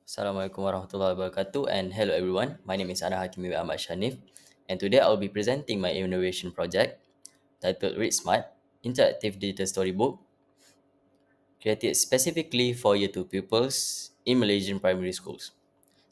Assalamualaikum warahmatullahi wabarakatuh and hello everyone. My name is Ana Hakimi Ahmad Shanif and today I'll be presenting my innovation project titled Read Smart Interactive Digital Storybook created specifically for Year 2 pupils in Malaysian primary schools.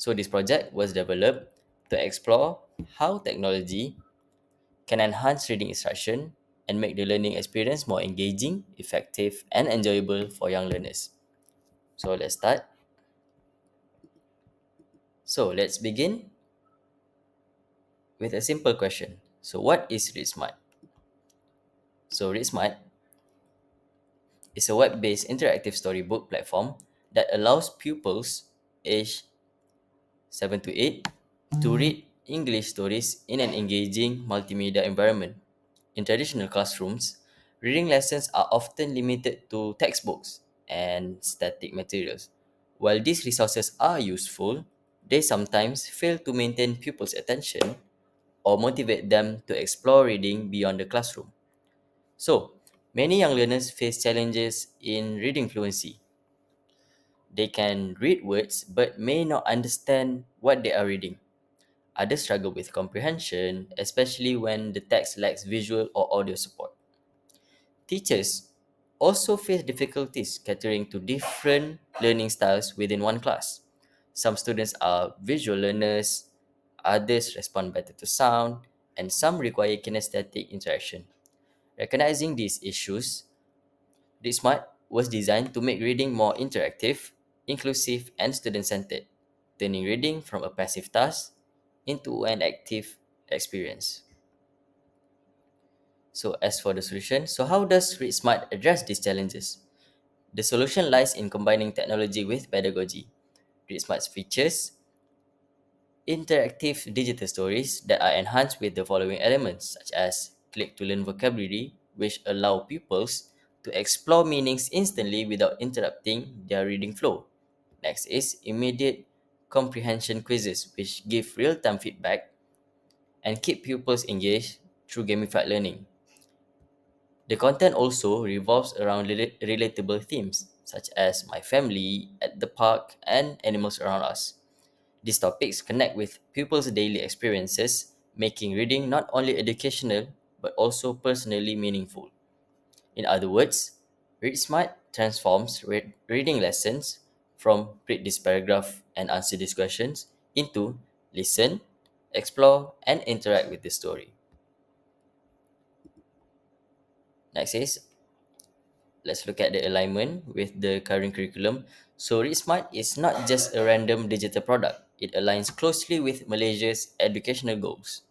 So this project was developed to explore how technology can enhance reading instruction and make the learning experience more engaging, effective and enjoyable for young learners. So let's start. So let's begin with a simple question. So what is Read Smart? So Read Smart is a web-based interactive storybook platform that allows pupils aged 7 to 8 to read English stories in an engaging multimedia environment. In traditional classrooms, reading lessons are often limited to textbooks and static materials. While these resources are useful, they sometimes fail to maintain pupils' attention or motivate them to explore reading beyond the classroom. So, many young learners face challenges in reading fluency. They can read words but may not understand what they are reading. Others struggle with comprehension, especially when the text lacks visual or audio support. Teachers also face difficulties catering to different learning styles within one class. Some students are visual learners, others respond better to sound, and some require kinesthetic interaction. Recognizing these issues, Read Smart was designed to make reading more interactive, inclusive, and student centered, turning reading from a passive task into an active experience. So, as for the solution, how does Read Smart address these challenges? The solution lies in combining technology with pedagogy. Read Smart's features interactive digital stories that are enhanced with the following elements, such as click to learn vocabulary, which allow pupils to explore meanings instantly without interrupting their reading flow. Next is immediate comprehension quizzes, which give real time feedback and keep pupils engaged through gamified learning. The content also revolves around relatable themes, such as my family, at the park, and animals around us. These topics connect with pupils' daily experiences, making reading not only educational but also personally meaningful. In other words, Read Smart transforms reading lessons from read this paragraph and answer these questions into listen, explore, and interact with the story. Next is let's look at the alignment with the current curriculum. So Read Smart is not just a random digital product. It aligns closely with Malaysia's educational goals.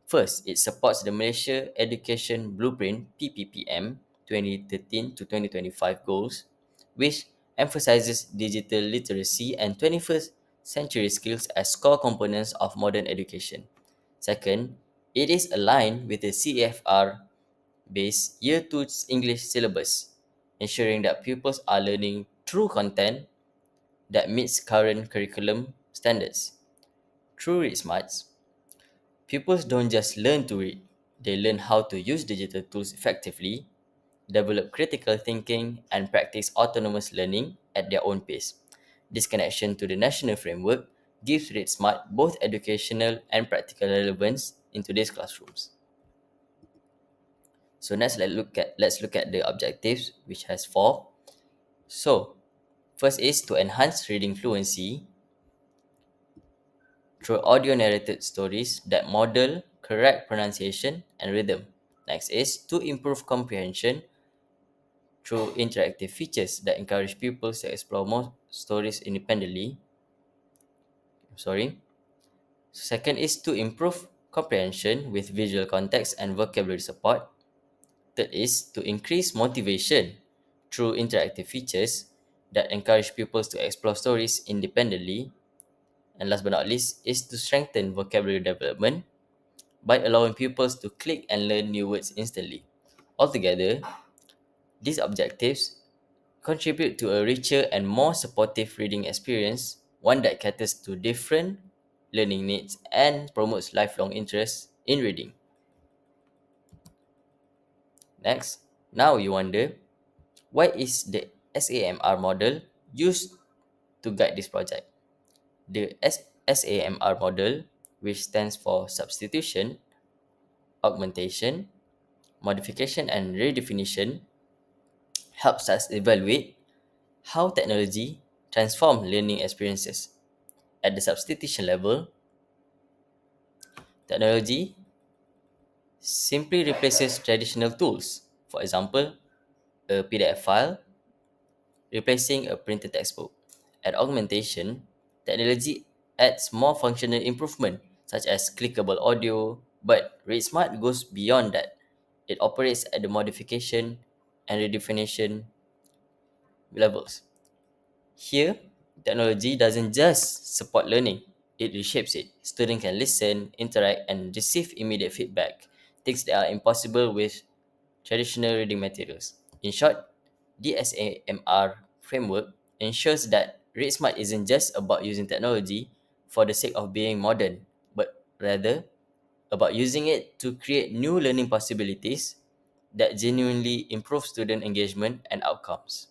First, it supports the Malaysia Education Blueprint PPPM 2013 to 2025 goals, which emphasizes digital literacy and 21st century skills as core components of modern education. Second, it is aligned with the CFR based Year 2 English syllabus, ensuring that pupils are learning through content that meets current curriculum standards. Through Read Smarts, pupils don't just learn to read, they learn how to use digital tools effectively, develop critical thinking, and practice autonomous learning at their own pace. This connection to the national framework gives Read Smart both educational and practical relevance in today's classrooms. So next let's look at the objectives, which has four. So first is to enhance reading fluency through audio narrated stories that model correct pronunciation and rhythm. Next is to improve comprehension through interactive features that encourage pupils to explore more stories independently. Sorry. Second is to improve comprehension with visual context and vocabulary support. Third is to increase motivation through interactive features that encourage pupils to explore stories independently. And last but not least is to strengthen vocabulary development by allowing pupils to click and learn new words instantly. Altogether, these objectives contribute to a richer and more supportive reading experience, one that caters to different learning needs and promotes lifelong interest in reading. Next, now you wonder, why is the SAMR model used to guide this project? The SAMR model, which stands for substitution, augmentation, modification, and redefinition, helps us evaluate how technology transforms learning experiences. At the substitution level, technology simply replaces traditional tools. For example, a PDF file replacing a printed textbook. At augmentation, technology adds more functional improvement, such as clickable audio, but ReadSmart goes beyond that. It operates at the modification and redefinition levels. Here, technology doesn't just support learning, it reshapes it. Students can listen, interact, and receive immediate feedback, things that are impossible with traditional reading materials. In short, DSAMR framework ensures that ReadSmart isn't just about using technology for the sake of being modern, but rather about using it to create new learning possibilities that genuinely improve student engagement and outcomes.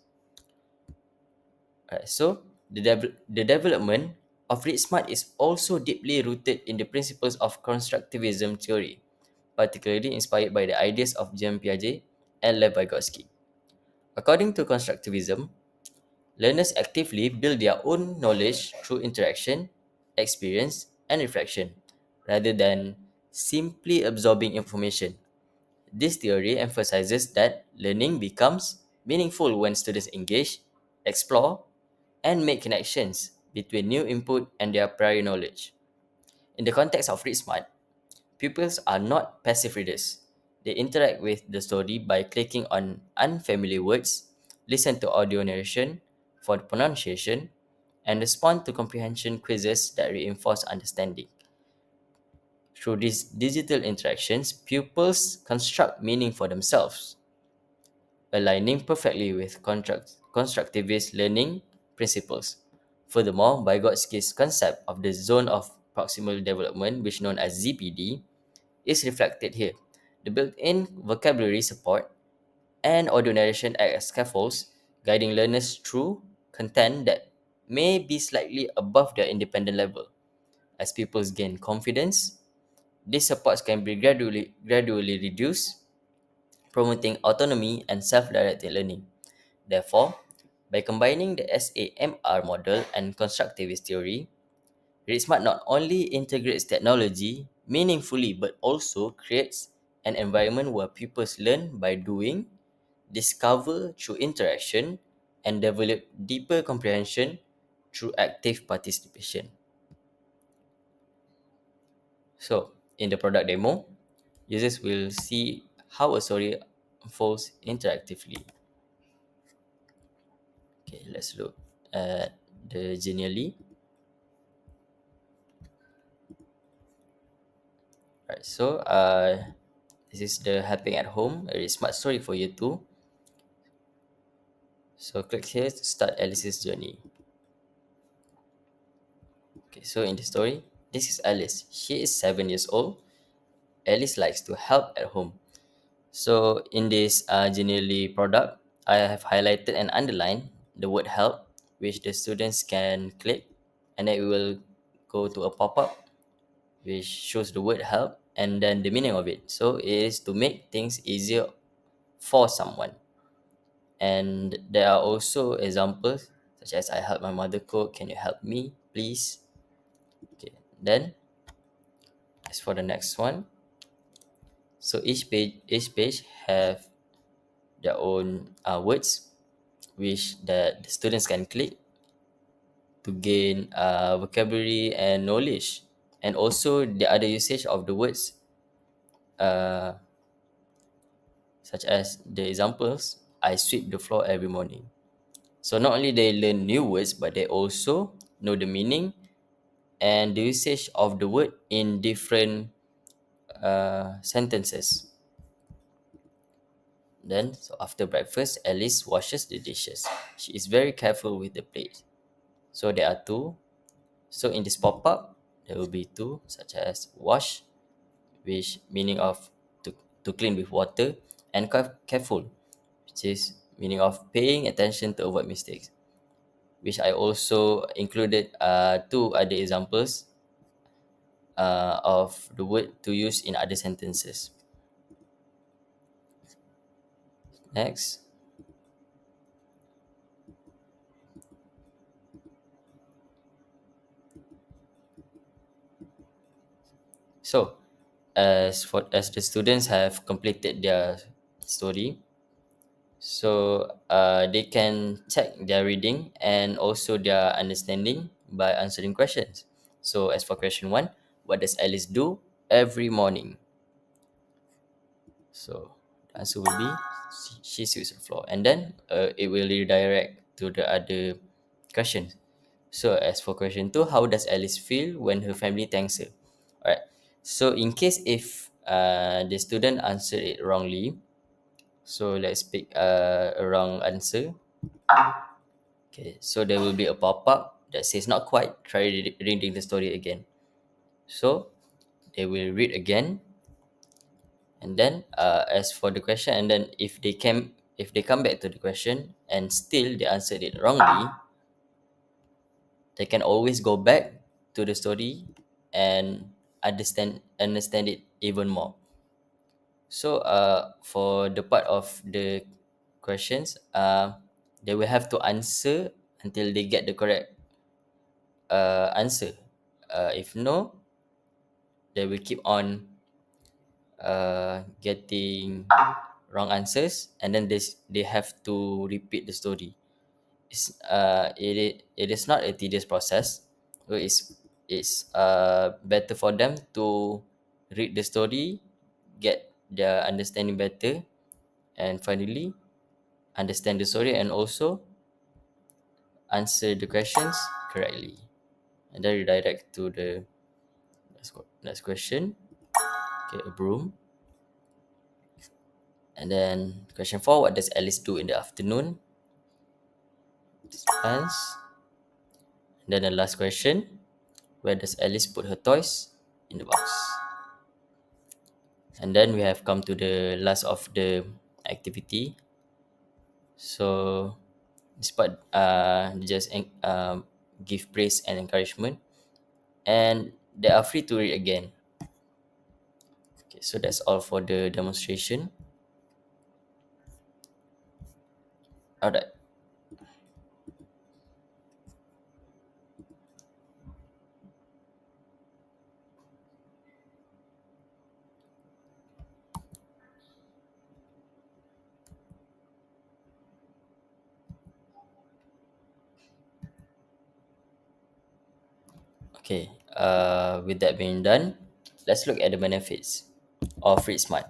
So, the development of Read Smart is also deeply rooted in the principles of constructivism theory, particularly inspired by the ideas of Jean Piaget and Lev Vygotsky. According to constructivism, learners actively build their own knowledge through interaction, experience, and reflection, rather than simply absorbing information. This theory emphasizes that learning becomes meaningful when students engage, explore, and make connections between new input and their prior knowledge. In the context of Read Smart, pupils are not passive readers. They interact with the story by clicking on unfamiliar words, listen to audio narration for pronunciation, and respond to comprehension quizzes that reinforce understanding. Through these digital interactions, pupils construct meaning for themselves, aligning perfectly with constructivist learning principles. Furthermore, Vygotsky's concept of the zone of proximal development, which known as ZPD, is reflected here. The built-in vocabulary support and audio narration act as scaffolds, guiding learners through content that may be slightly above their independent level. As pupils gain confidence, these supports can be gradually reduced, promoting autonomy and self-directed learning. Therefore, by combining the SAMR model and constructivist theory, ReadSmart not only integrates technology meaningfully but also creates an environment where pupils learn by doing, discover through interaction, and develop deeper comprehension through active participation. So, in the product demo, users will see how a story unfolds interactively. Okay, let's look at the Genially. Right, so this is the Helping at Home, a smart story for you too. So click here to start Alice's journey. Okay, so in the story, this is Alice. She is 7 years old. Alice likes to help at home. So in this Genially product, I have highlighted and underlined the word help, which the students can click, and then it will go to a pop-up which shows the word help and then the meaning of it. So it is to make things easier for someone. And there are also examples such as I help my mother cook, can you help me, please? Okay, then as for the next one, so each page have their own words which the students can click to gain vocabulary and knowledge, and also the other usage of the words, uh, such as the examples, I sweep the floor every morning. So not only they learn new words, but they also know the meaning and the usage of the word in different sentences. Then, so after breakfast, Alice washes the dishes. She is very careful with the plate. So there are two. So in this pop-up, there will be two, such as wash, which meaning of to clean with water, and careful, which is meaning of paying attention to avoid mistakes. which I also included two other examples of the word to use in other sentences. Next. So, as the students have completed their story, so they can check their reading and also their understanding by answering questions. So, as for question one, what does Alice do every morning? So, the answer will be she sweeps the floor, and then it will redirect to the other questions. So, as for question two, how does Alice feel when her family thanks her? Alright. So, in case if the student answered it wrongly, so let's pick a wrong answer. Okay, so there will be a pop-up that says not quite. Try reading the story again. So they will read again, and then as for the question, and then if they come back to the question and still they answered it wrongly, they can always go back to the story and understand it even more. So for the part of the questions, they will have to answer until they get the correct answer. If no, they will keep on getting wrong answers, and then they have to repeat the story. It is not a tedious process. So it's better for them to read the story, get their understanding better, and finally understand the story and also answer the questions correctly. And then redirect to the next question. Okay, a broom. And then question four, what does Alice do in the afternoon? Dispense. And then the last question, where does Alice put her toys? In the box. And then we have come to the last of the activity. So this part just give praise and encouragement, and they are free to read again. Okay, so that's all for the demonstration. Alright. Okay. With that being done, let's look at the benefits of Read Smart.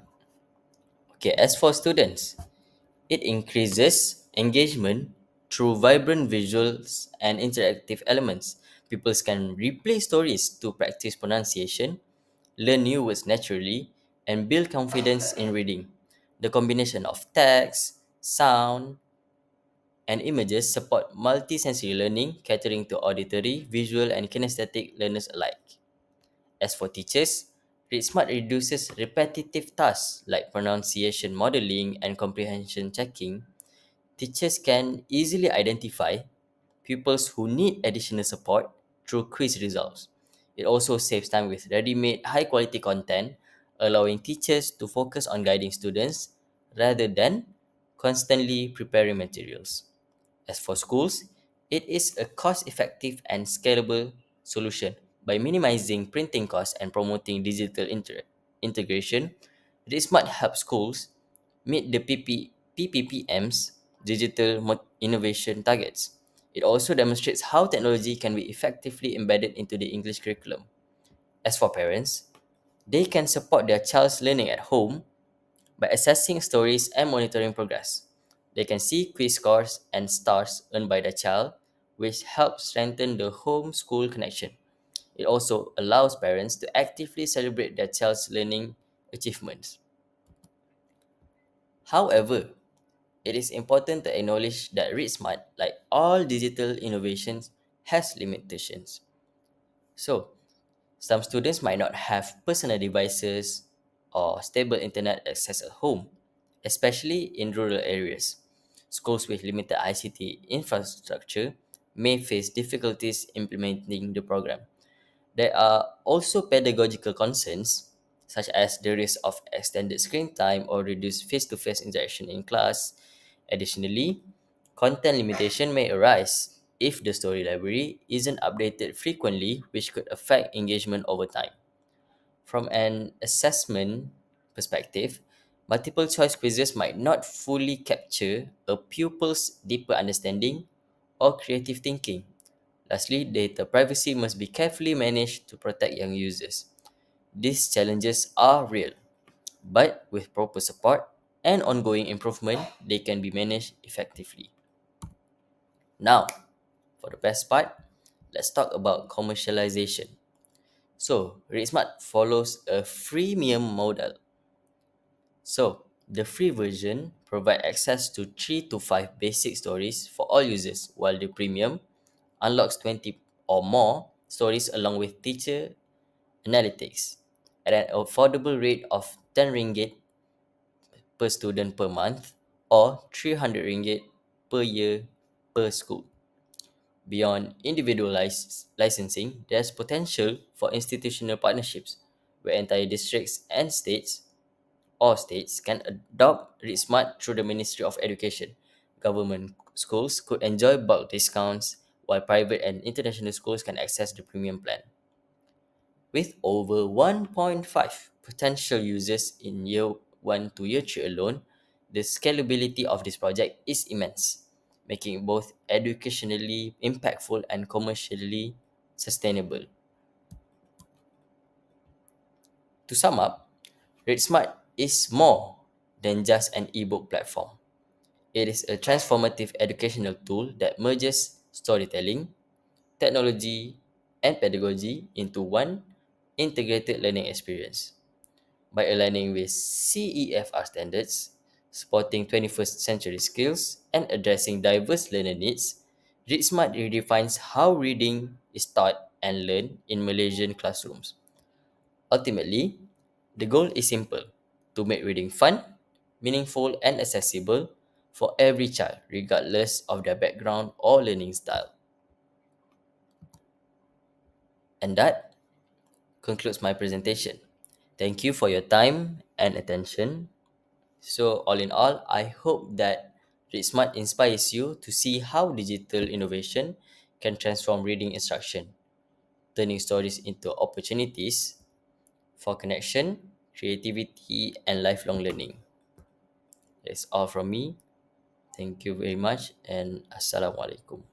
Okay, as for students, it increases engagement through vibrant visuals and interactive elements. Pupils can replay stories to practice pronunciation, learn new words naturally, and build confidence in reading. The combination of text, sound, and images support multisensory learning, catering to auditory, visual, and kinesthetic learners alike. As for teachers, ReadSmart reduces repetitive tasks like pronunciation modeling and comprehension checking. Teachers can easily identify pupils who need additional support through quiz results. It also saves time with ready made, high quality content, allowing teachers to focus on guiding students rather than constantly preparing materials. As for schools, it is a cost effective and scalable solution. By minimizing printing costs and promoting digital integration, this might help schools meet the PPPM's innovation targets. It also demonstrates how technology can be effectively embedded into the English curriculum. As for parents, they can support their child's learning at home by assessing stories and monitoring progress. They can see quiz scores and stars earned by the child, which helps strengthen the home school connection. It also allows parents to actively celebrate their child's learning achievements. However, it is important to acknowledge that ReadSmart, like all digital innovations, has limitations. So, some students might not have personal devices or stable internet access at home, especially in rural areas. Schools with limited ICT infrastructure may face difficulties implementing the program. There are also pedagogical concerns, such as the risk of extended screen time or reduced face to face interaction in class. Additionally, content limitation may arise if the story library isn't updated frequently, which could affect engagement over time. From an assessment perspective, multiple choice quizzes might not fully capture a pupil's deeper understanding or creative thinking. Lastly, data privacy must be carefully managed to protect young users. These challenges are real, but with proper support and ongoing improvement, they can be managed effectively. Now, for the best part, let's talk about commercialization. So, ReadSmart follows a freemium model. So, the free version provides access to 3 to 5 basic stories for all users, while the premium unlocks 20 or more stories along with teacher analytics at an affordable rate of 10 ringgit per student per month or 300 ringgit per year per school. Beyond individualized licensing, there's potential for institutional partnerships where entire districts and states can adopt Read Smart through the Ministry of Education. Government schools could enjoy bulk discounts, while private and international schools can access the premium plan. With over 1.5 potential users in year 1 to year 3 alone, the scalability of this project is immense, making it both educationally impactful and commercially sustainable. To sum up, ReadSmart is more than just an ebook platform. It is a transformative educational tool that merges storytelling, technology, and pedagogy into one integrated learning experience. By aligning with CEFR standards, supporting 21st century skills, and addressing diverse learner needs, ReadSmart redefines how reading is taught and learned in Malaysian classrooms. Ultimately, the goal is simple: to make reading fun, meaningful, and accessible for every child, regardless of their background or learning style. And that concludes my presentation. Thank you for your time and attention. So, all in all, I hope that Read Smart inspires you to see how digital innovation can transform reading instruction, turning stories into opportunities for connection, creativity, and lifelong learning. That's all from me. Thank you very much, and Assalamualaikum.